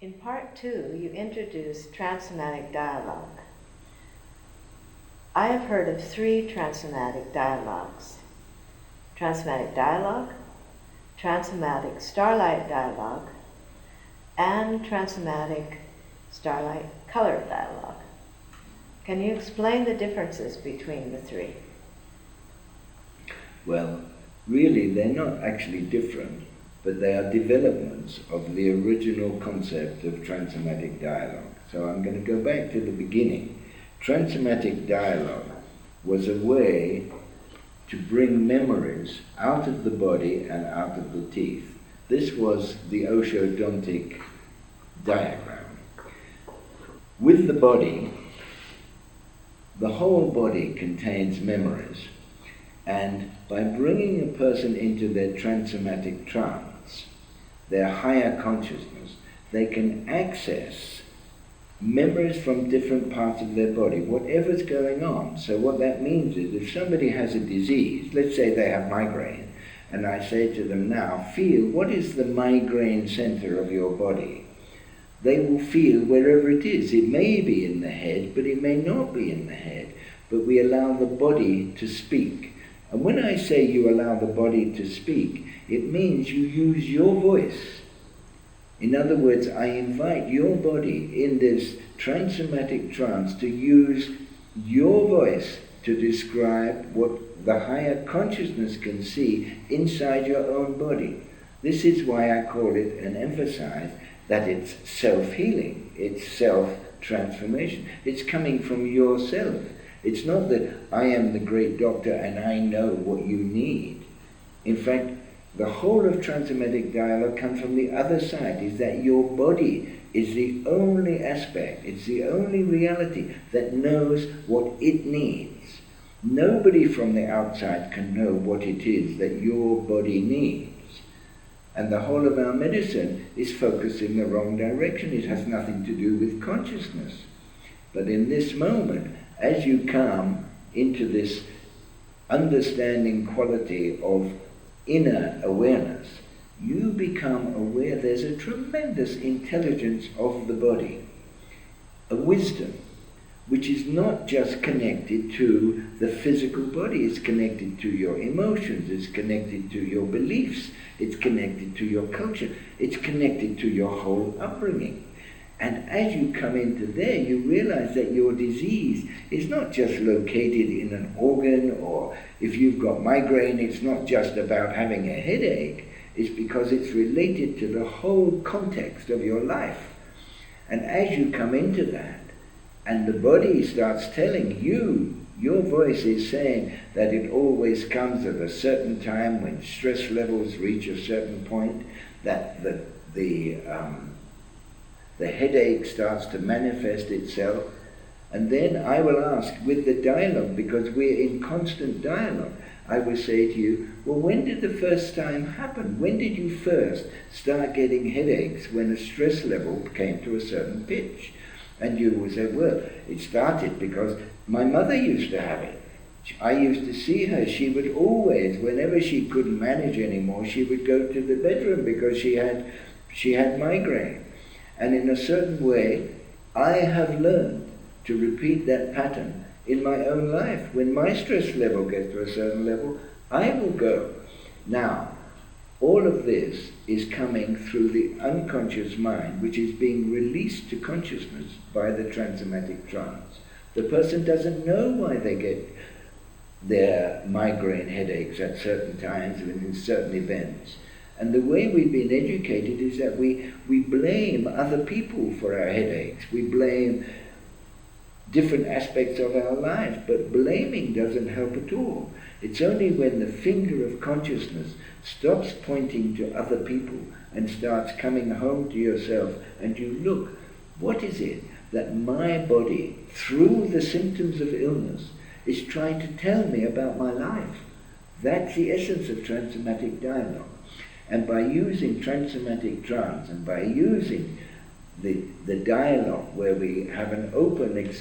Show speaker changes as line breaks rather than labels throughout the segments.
In part 2, you introduced Transomatic Dialogue. I have heard of 3 Transomatic Dialogues: Transmatic Dialogue, Transomatic Starlight Dialogue, and Transomatic Starlight Color Dialogue. Can you explain the differences between the 3?
Well, really they're not actually different, but they are developments of the original concept of Transomatic Dialogue. So I'm going to go back to the beginning. Transomatic Dialogue was a way to bring memories out of the body and out of the teeth. This was the Oshodontic diagram. With the body, the whole body contains memories, and by bringing a person into their transomatic trance, their higher consciousness, they can access memories from different parts of their body, whatever's going on. So what that means is, if somebody has a disease, let's say they have migraine, and I say to them now, feel what is the migraine center of your body. They will feel wherever it is. It may be in the head, but it may not be in the head. But we allow the body to speak. And when I say you allow the body to speak, it means you use your voice. In other words, I invite your body in this transomatic trance to use your voice to describe what the higher consciousness can see inside your own body. This is why I call it and emphasize that it's self-healing, it's self-transformation. It's coming from yourself. It's not that I am the great doctor and I know what you need. In fact, the whole of Transomatic Dialogue comes from the other side, is that your body is the only aspect, it's the only reality that knows what it needs. Nobody from the outside can know what it is that your body needs. And the whole of our medicine is focused in the wrong direction. It has nothing to do with consciousness. But in this moment, as you come into this understanding quality of inner awareness, you become aware there's a tremendous intelligence of the body, a wisdom, which is not just connected to the physical body, it's connected to your emotions, it's connected to your beliefs, it's connected to your culture, it's connected to your whole upbringing. And as you come into there, you realize that your disease is not just located in an organ, or if you've got migraine, it's not just about having a headache, it's because it's related to the whole context of your life. And as you come into that, and the body starts telling you, your voice is saying that it always comes at a certain time when stress levels reach a certain point, that the headache starts to manifest itself. And then I will ask, with the dialogue, because we're in constant dialogue, I will say to you, well, when did the first time happen? When did you first start getting headaches when a stress level came to a certain pitch? And you will say, well, it started because my mother used to have it. I used to see her. She would always, whenever she couldn't manage anymore, she would go to the bedroom because she had migraine. And in a certain way, I have learned to repeat that pattern in my own life. When my stress level gets to a certain level, I will go. Now, all of this is coming through the unconscious mind, which is being released to consciousness by the transomatic trance. The person doesn't know why they get their migraine headaches at certain times and in certain events. And the way we've been educated is that we blame other people for our headaches. We blame different aspects of our lives, but blaming doesn't help at all. It's only when the finger of consciousness stops pointing to other people and starts coming home to yourself, and you look, what is it that my body, through the symptoms of illness, is trying to tell me about my life? That's the essence of Transomatic Dialogue. And by using Transomatic trance, and by using the dialogue where we have an open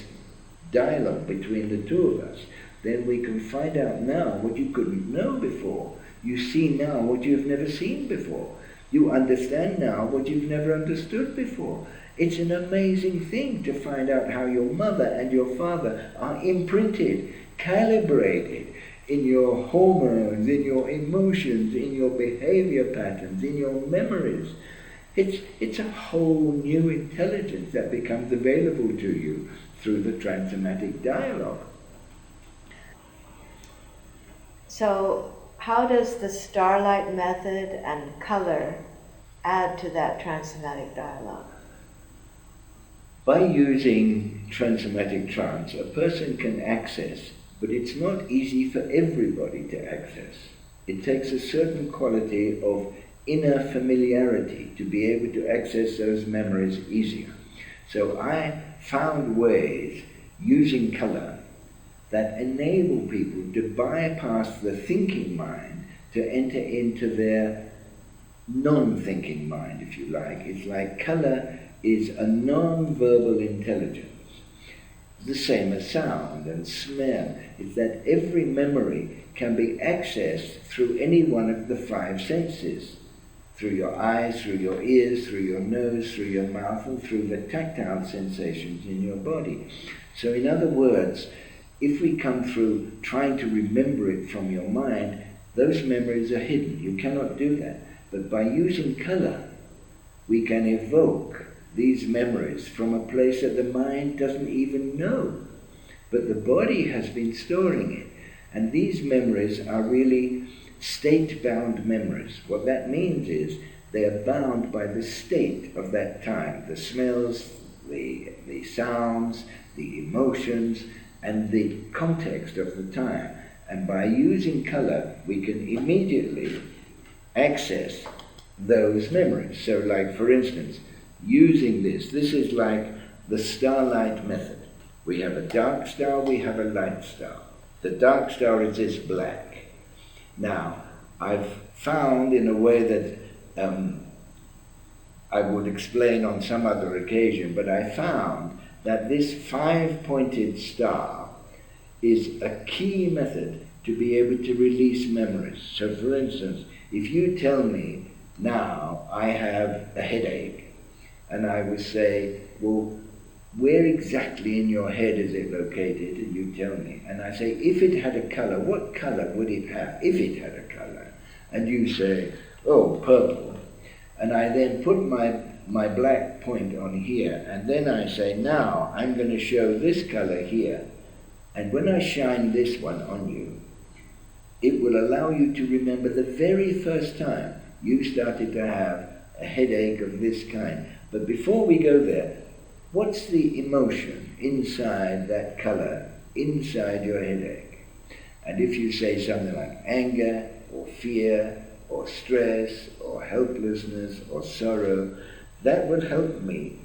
dialogue between the two of us, then we can find out now what you couldn't know before. You see now what you've never seen before. You understand now what you've never understood before. It's an amazing thing to find out how your mother and your father are imprinted, calibrated in your hormones, in your emotions, in your behavior patterns, in your memories. It's a whole new intelligence that becomes available to you through the Transomatic Dialogue.
So, how does the Starlight Method and color add to that Transomatic Dialogue?
By using Transomatic trance, a person can access, but it's not easy for everybody to access. It takes a certain quality of inner familiarity to be able to access those memories easier. So I found ways using color that enable people to bypass the thinking mind to enter into their non-thinking mind, if you like. It's like color is a non-verbal intelligence. The same as sound and smell. It's that every memory can be accessed through any one of the five senses. Through your eyes, through your ears, through your nose, through your mouth, and through the tactile sensations in your body. So in other words, if we come through trying to remember it from your mind, those memories are hidden. You cannot do that. But by using color, we can evoke these memories from a place that the mind doesn't even know. But the body has been storing it. And these memories are really state-bound memories. What that means is they are bound by the state of that time, the smells, the sounds, the emotions, and the context of the time. And by using color, we can immediately access those memories. So like, for instance, using this is like the Starlight Method. We have a dark star, we have a light star. The dark star is this black. Now, I've found in a way that I would explain on some other occasion, but I found that this five-pointed star is a key method to be able to release memories. So for instance, if you tell me now I have a headache, and I would say, well, where exactly in your head is it located? And you tell me. And I say, if it had a color, what color would it have if it had a color? And you say, oh, purple. And I then put my black point on here, and then I say, now I'm going to show this color here. And when I shine this one on you, it will allow you to remember the very first time you started to have a headache of this kind. But before we go there, what's the emotion inside that color, inside your headache? And if you say something like anger, or fear, or stress, or helplessness, or sorrow, that will help me.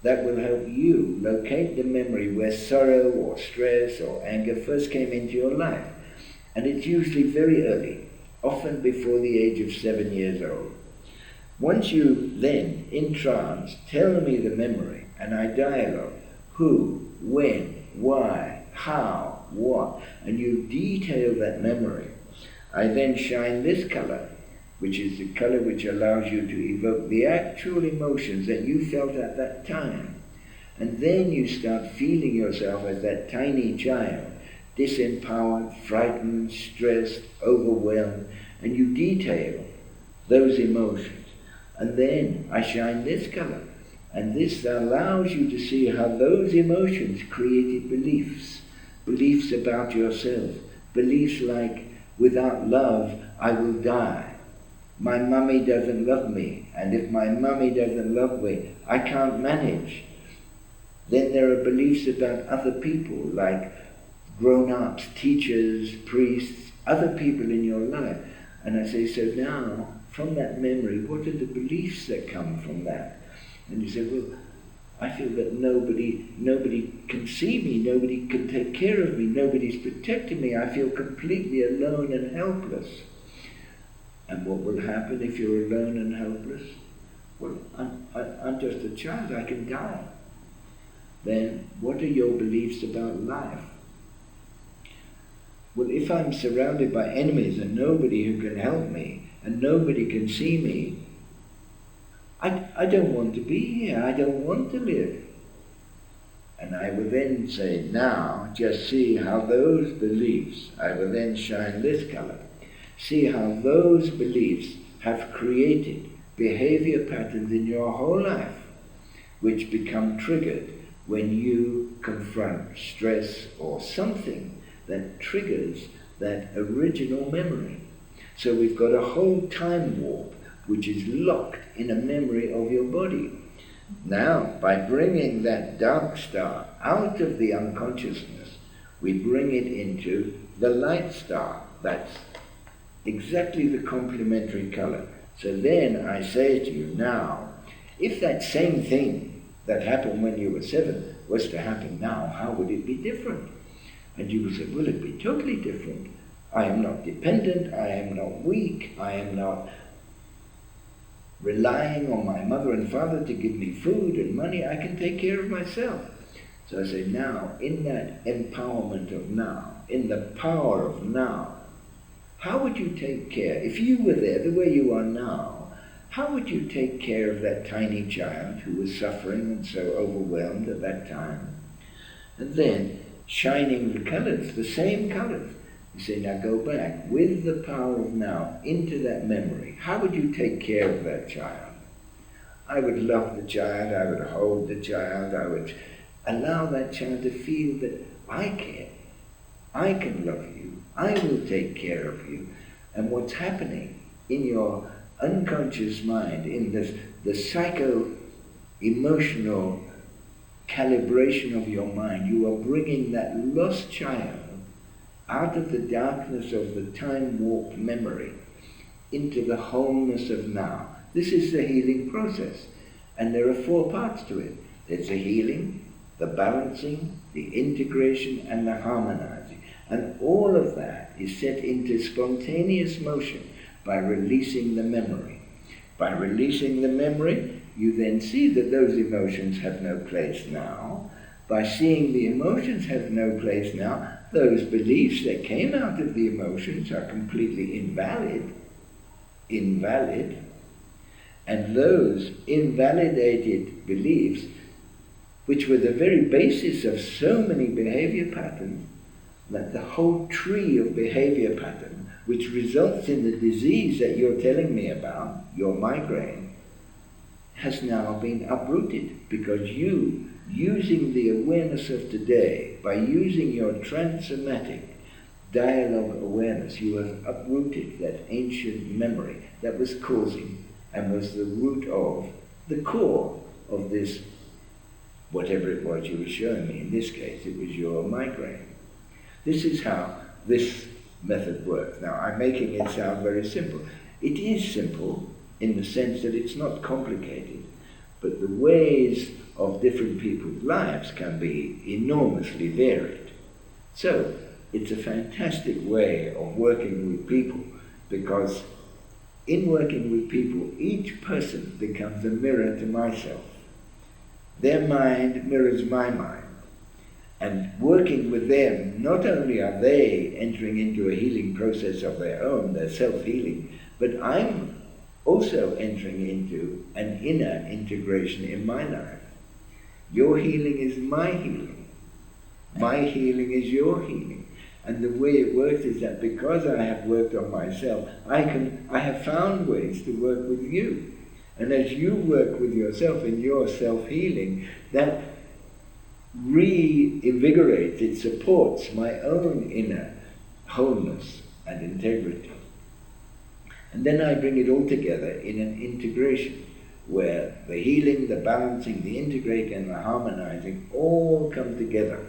That will help you locate the memory where sorrow, or stress, or anger first came into your life. And it's usually very early, often before the age of 7 years old. Once you then, in trance, tell me the memory, and I dialogue, who, when, why, how, what, and you detail that memory, I then shine this color, which is the color which allows you to evoke the actual emotions that you felt at that time. And then you start feeling yourself as that tiny child, disempowered, frightened, stressed, overwhelmed, and you detail those emotions. And then I shine this color, and this allows you to see how those emotions created beliefs about yourself, beliefs like, without love, I will die. My mummy doesn't love me, and if my mummy doesn't love me, I can't manage. Then there are beliefs about other people, like grown-ups, teachers, priests, other people in your life. And I say, so now, from that memory, what are the beliefs that come from that? And you say, well, I feel that nobody can see me, nobody can take care of me, nobody's protecting me, I feel completely alone and helpless. And what will happen if you're alone and helpless? Well, I'm just a child, I can die. Then what are your beliefs about life? Well, if I'm surrounded by enemies and nobody who can help me, and nobody can see me, I don't want to be here, I don't want to live. And I will then say, now, just see how those beliefs, I will then shine this color, see how those beliefs have created behavior patterns in your whole life, which become triggered when you confront stress or something that triggers that original memory. So we've got a whole time warp which is locked in a memory of your body. Now, by bringing that dark star out of the unconsciousness, we bring it into the light star. That's exactly the complementary color. So then I say to you now, if that same thing that happened when you were 7 was to happen now, how would it be different? And you will say, will it be totally different? I am not dependent, I am not weak, I am not relying on my mother and father to give me food and money, I can take care of myself. So I say now, in that empowerment of now, in the power of now, how would you take care, if you were there the way you are now, how would you take care of that tiny child who was suffering and so overwhelmed at that time? And then, shining the colors, the same colors, you say, now go back with the power of now into that memory. How would you take care of that child? I would love the child, I would hold the child, I would allow that child to feel that I care, I can love you, I will take care of you. And what's happening in your unconscious mind, in the psycho-emotional calibration of your mind, you are bringing that lost child out of the darkness of the time-warped memory into the wholeness of now. This is the healing process. And there are 4 parts to it. There's the healing, the balancing, the integration, and the harmonizing. And all of that is set into spontaneous motion by releasing the memory. By releasing the memory, you then see that those emotions have no place now. By seeing the emotions have no place now, those beliefs that came out of the emotions are completely invalid. And those invalidated beliefs, which were the very basis of so many behavior patterns, that the whole tree of behavior pattern, which results in the disease that you're telling me about, your migraine, has now been uprooted because you, using the awareness of today, by using your Transomatic Dialogue awareness, you have uprooted that ancient memory that was causing and was the root of, the core of this, whatever it was you were showing me. In this case, it was your migraine. This is how this method works. Now, I'm making it sound very simple. It is simple in the sense that it's not complicated, but the ways of different people's lives can be enormously varied. So, it's a fantastic way of working with people, because in working with people, each person becomes a mirror to myself. Their mind mirrors my mind. And working with them, not only are they entering into a healing process of their own, their self-healing, but I'm also entering into an inner integration in my life. Your healing is my healing. My healing is your healing. And the way it works is that because I have worked on myself, I have found ways to work with you. And as you work with yourself in your self-healing, that reinvigorates, it supports my own inner wholeness and integrity. And then I bring it all together in an integration where the healing, the balancing, the integrating and the harmonizing all come together